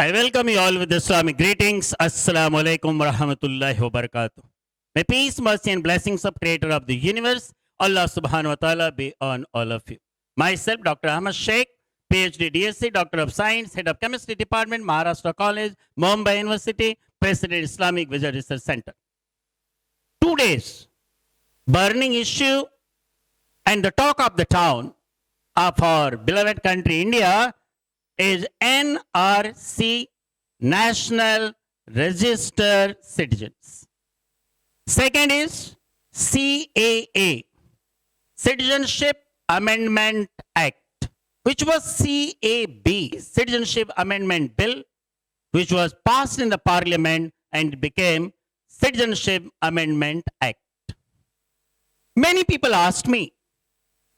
I welcome you all with Islamic greetings. Assalamu alaikum wa rahmatullahi wa barakatuh. May peace, mercy, and blessings of Creator of the universe, Allah subhanahu wa ta'ala, be on all of you. Myself, Dr. Ahmad Sheikh, PhD DSc, Doctor of Science, Head of Chemistry Department, Maharashtra College, Mumbai University, President Islamic Vision Research Center. 2 days, burning issue and the talk of the town of our beloved country, India, is NRC, National Registered Citizens. Second is CAA, Citizenship Amendment Act, which was CAB, Citizenship Amendment Bill, which was passed in the Parliament and became Citizenship Amendment Act. Many people asked me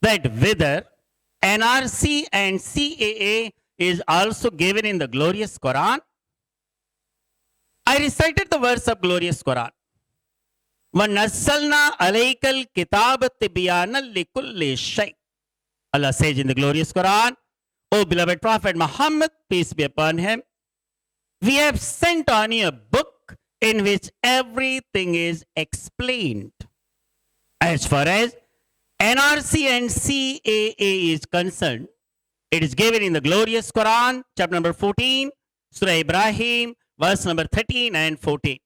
that whether NRC and CAA is also given in the glorious Quran. I recited the verse of glorious Quran. وَنَزَّلْنَا عَلَيْكَ الْكِتَابَ تِبْيَانًا لِكُلِّ شَيْءٍ. Allah says in the glorious Quran, O beloved Prophet Muhammad, peace be upon him, we have sent on you a book in which everything is explained. As far as NRC and CAA is concerned, it is given in the glorious Quran, chapter number 14, Surah Ibrahim, verse number 13 and 14.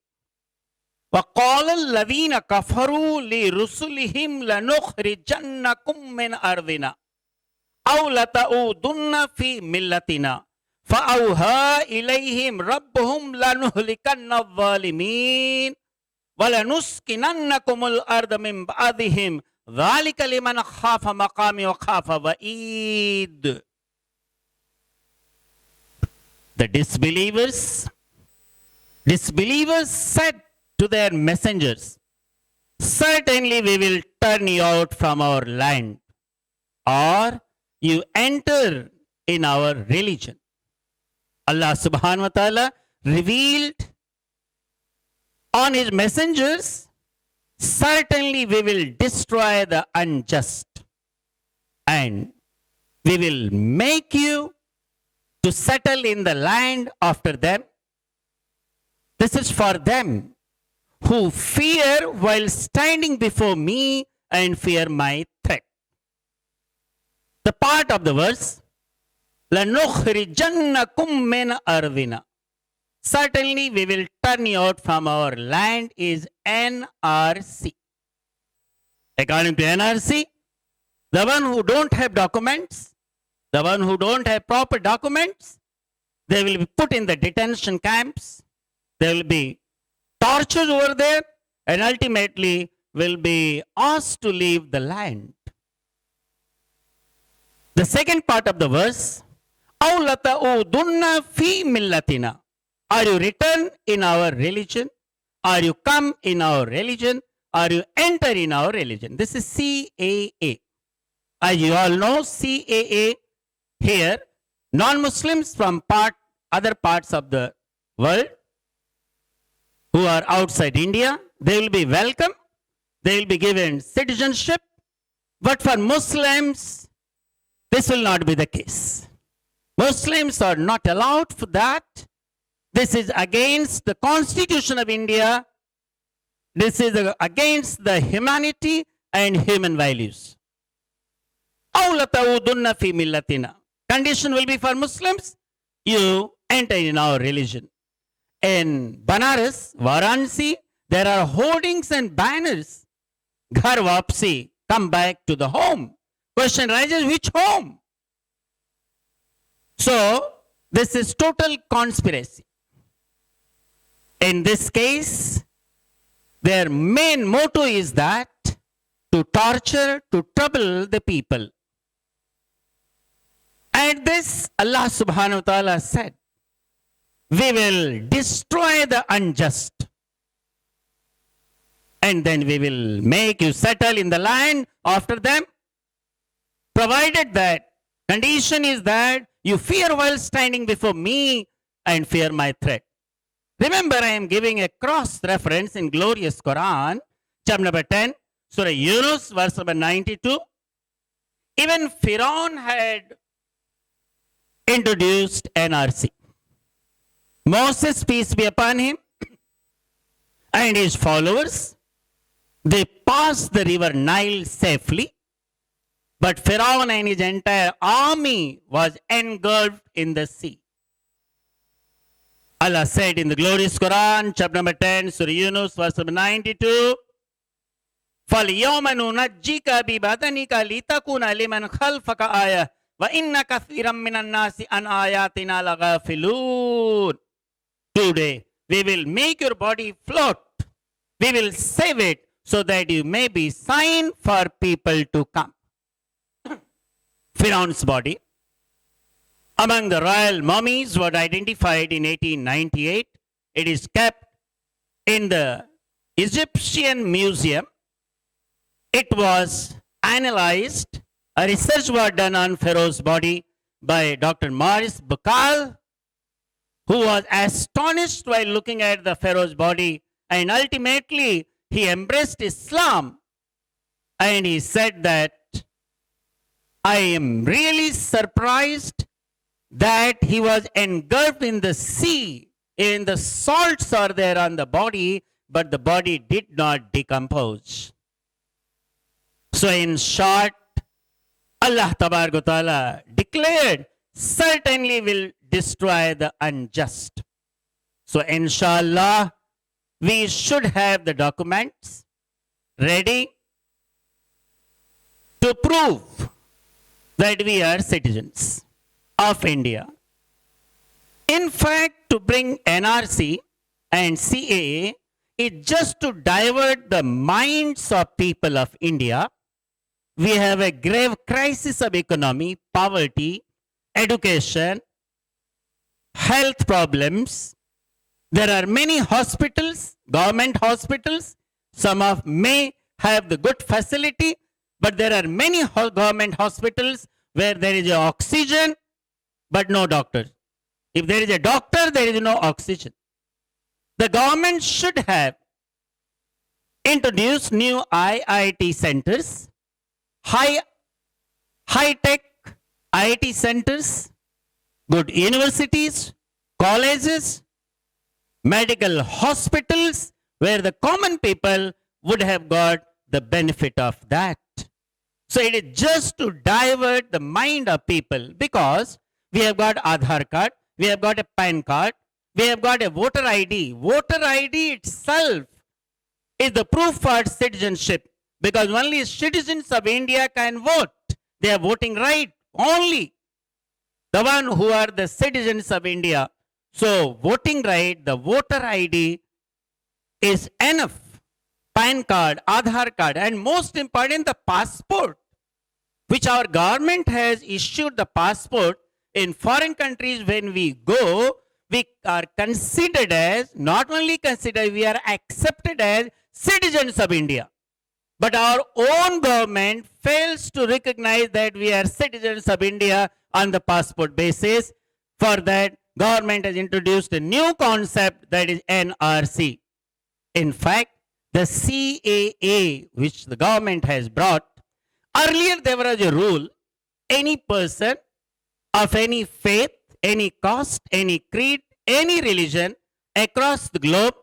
وَقَالَ الَّذِينَ كَفَرُوا لِرُسُلِهِمْ لَنُخْرِجَنَّكُمْ مِنْ أَرْضِنَا أَوْ لَتَعُودُنَّ فِي مِلَّتِنَا فَأَوْحَىٰ إِلَيْهِمْ رَبُّهُمْ لَنُهْلِكَنَّ الظَّالِمِينَ وَلَنُسْكِنَنَّكُمُ الْأَرْضَ مِنْ بَعْدِهِمْ ذَلِكَ لِمَنْ خَافَ مَقَامِي وَخَافَ وَعِيدِ. The disbelievers said to their messengers, certainly we will turn you out from our land, or you enter in our religion. Allah subhanahu wa ta'ala revealed on his messengers, certainly we will destroy the unjust, and we will make you to settle in the land after them. This is for them who fear while standing before me and fear my threat. The part of the verse, لَنُخْرِجَنَّكُمْ مِنْ أَرْضِنَا, certainly we will turn you out from our land, is NRC. According to NRC, the one who don't have documents, the one who don't have proper documents, they will be put in the detention camps, they will be tortured over there, and ultimately will be asked to leave the land. The second part of the verse, أَوْ لَتَعُودُنَّ فِي مِلَّتِنَا, are you return in our religion? Are you come in our religion? Are you enter in our religion? This is CAA. As you all know, CAA here, non-Muslims from other parts of the world who are outside India, they will be welcome. They will be given citizenship. But for Muslims, this will not be the case. Muslims are not allowed for that. This is against the Constitution of India. This is against the humanity and human values. أَوْ لَتَعُودُنَّ فِي مِلَّتِنَا. Condition will be for Muslims, you enter in our religion. In Banaras, Varanasi, there are hoardings and banners. Ghar Vapsi, come back to the home. Question rises, which home? So, this is total conspiracy. In this case, their main motto is that to torture, to trouble the people. And this, Allah subhanahu wa ta'ala said, we will destroy the unjust. And then we will make you settle in the land after them. Provided that condition is that you fear while standing before me and fear my threat. Remember, I am giving a cross reference in glorious Quran, chapter number 10, Surah Yunus, verse number 92. Even Firaun had introduced NRC. Moses, peace be upon him, and his followers, they passed the river Nile safely, but Pharaoh and his entire army was engulfed in the sea. Allah said in the glorious Quran, chapter number 10, Surah Yunus, verse number 92, فَالْيَوْمَ نُنَجِّيكَ بِبَدَنِكَ لِتَكُونَ لِمَنْ خَلْفَكَ آيَةً وَإِنَّ كَثِيرًا مِنَ النَّاسِ عَنْ آيَاتِنَا لَغَافِلُونَ. Today, we will make your body float. We will save it so that you may be sign for people to come. Pharaoh's body, among the royal mummies, was identified in 1898. It is kept in the Egyptian Museum. It was analyzed. A research was done on Pharaoh's body by Dr. Maurice Bucaille, who was astonished while looking at the Pharaoh's body, and ultimately he embraced Islam, and he said that I am really surprised that he was engulfed in the sea, and the salts are there on the body, but the body did not decompose. So in short, Allah Ta'ala declared, certainly will destroy the unjust. So inshallah, we should have the documents ready to prove that we are citizens of India. In fact, to bring NRC and CAA is just to divert the minds of people of India. We have a grave crisis of economy, poverty, education, health problems. There are many hospitals, government hospitals. Some of may have the good facility, but there are many government hospitals where there is oxygen, but no doctors. If there is a doctor, there is no oxygen. The government should have introduced new IIT centers, high-tech IIT centers, good universities, colleges, medical hospitals, where the common people would have got the benefit of that. So it is just to divert the mind of people, because we have got Aadhaar card, we have got a PAN card, we have got a voter ID. Voter ID itself is the proof for citizenship, because only citizens of India can vote. They have voting right only. The one who are the citizens of India. So voting right, the voter ID is enough. PAN card, Aadhaar card, and most important, the passport, which our government has issued the passport. In foreign countries, when we go, we are considered as, not only considered, we are accepted as citizens of India. But our own government fails to recognize that we are citizens of India on the passport basis. For that, government has introduced a new concept, that is NRC. In fact, the CAA, which the government has brought, earlier there was a rule, any person of any faith, any caste, any creed, any religion across the globe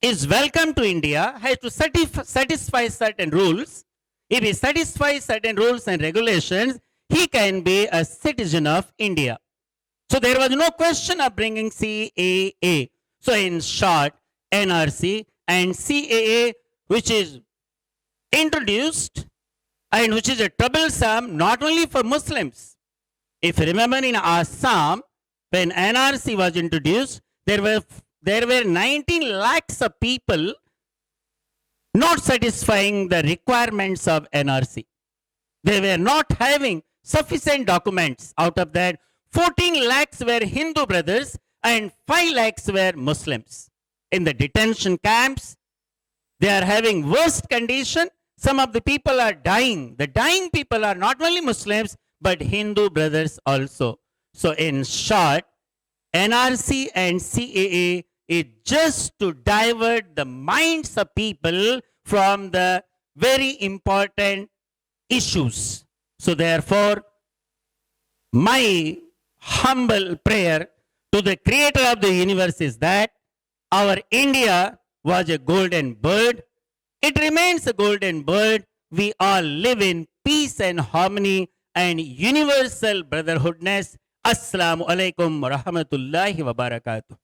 is welcome to India, has to satisfy certain rules. If he satisfies certain rules and regulations, he can be a citizen of India. So there was no question of bringing CAA. So in short, NRC and CAA, which is introduced and which is a troublesome not only for Muslims. If you remember in Assam, when NRC was introduced, there were 19 lakhs of people not satisfying the requirements of NRC. They were not having sufficient documents. Out of that, 14 lakhs were Hindu brothers and 5 lakhs were Muslims. In the detention camps, they are having worst condition. Some of the people are dying. The dying people are not only Muslims, but Hindu brothers also. So in short, NRC and CAA is just to divert the minds of people from the very important issues. So therefore, my humble prayer to the creator of the universe is that our India was a golden bird. It remains a golden bird. We all live in peace and harmony and universal brotherhoodness. Assalamu alaikum wa rahmatullahi wa barakatuh.